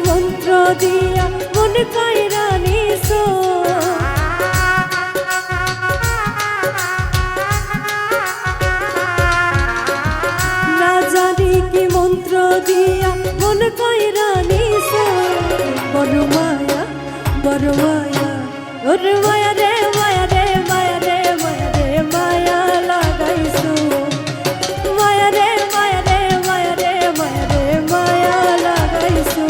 মন্ত্র দিয়া মন কায়রা নিছো না জানি কি মন্ত্র দিয়া মন কায়রা নিছো বড় মায়া ওর মায়া রে মায়া রে মায়া রে মায়া রে মায়া লাগাইছো মায়া রে মায়া রে মায়া রে মায়া রে মায়া লাগাইছো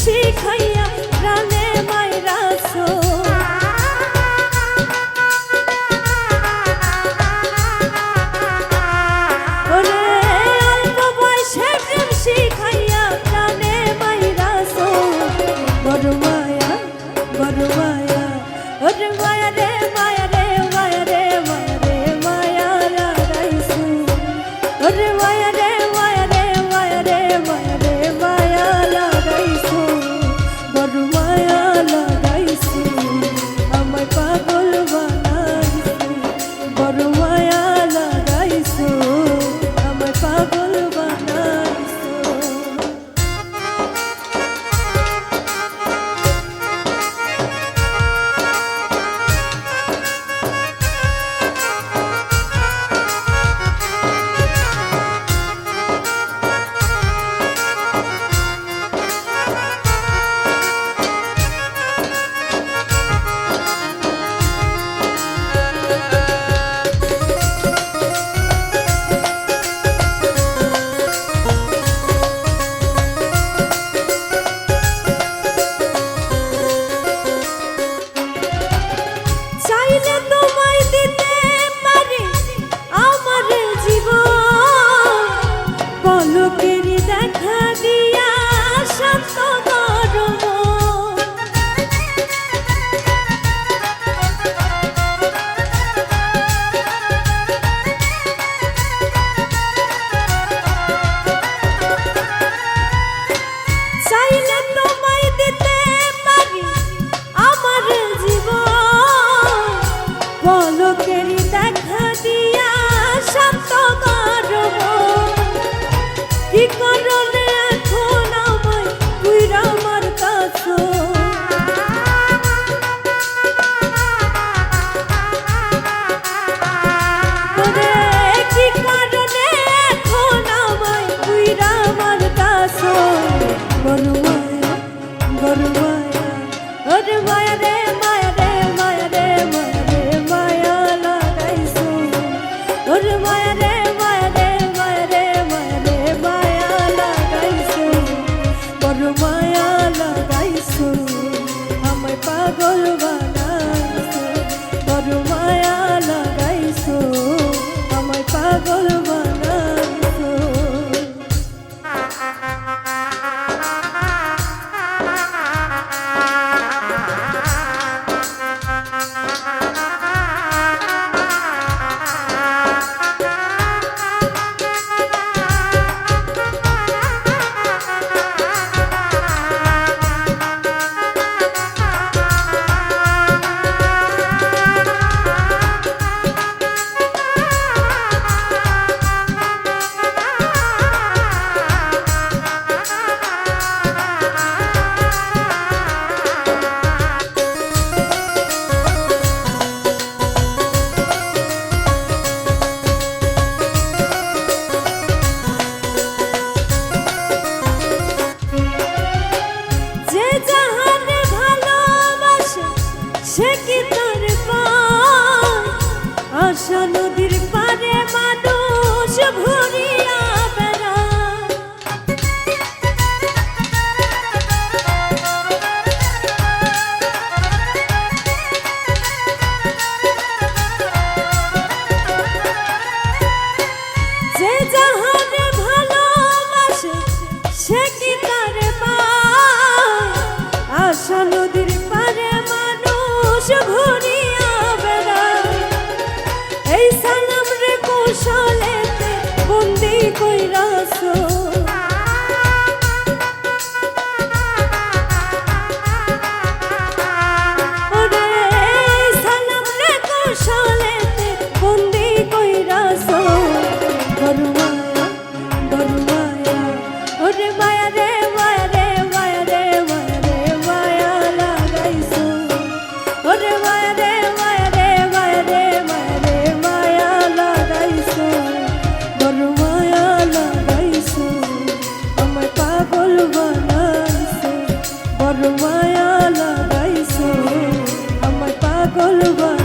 শিখাইয়া প্রাণে মাইরাছো ওরে অল্প বয়সে প্রেম শিখাইয়া প্রাণে মাইরাছো বড় মায়া ওরে মায়া রে মায়া রে মায়া রে মায়া রে মায়া লাগাইছো ওরে মায়া রে মায়া রে মায়া রে মায়া রে মায়া লাগাইছো বড় মায়া লাগাইছো আমায় পাগল বানাইছো বড় মায়া লাগাইছো আমায় পাগল বানাইছো পলকেরই দেখা দিয়া শান্ত গরম চাইলে তোমায় দিতে পারি আমার জীবন পলকেরই দেখা দিয়া শান্ত গরম কি কারণে এখন আমায় তুইরা আমার কাছে ওরে কি কারণে এখন আমায় তুইরা আমার কাছে বড় মায়া ওরে মায়া রে মায়া রে মায়া রে মায়া রে মায়া লাগাইছো ওরে মায়া রে মায়া রে মায়া রে মায়া রে মায়া লাগাইছো বড় মায়া লাগাইছো আমায় পাগল বানাইছো বড় মায়া লাগাইছো আমায় পাগল বানাইছো বড় মায়া লাগাইছো আমায় পাগল বানাইছো।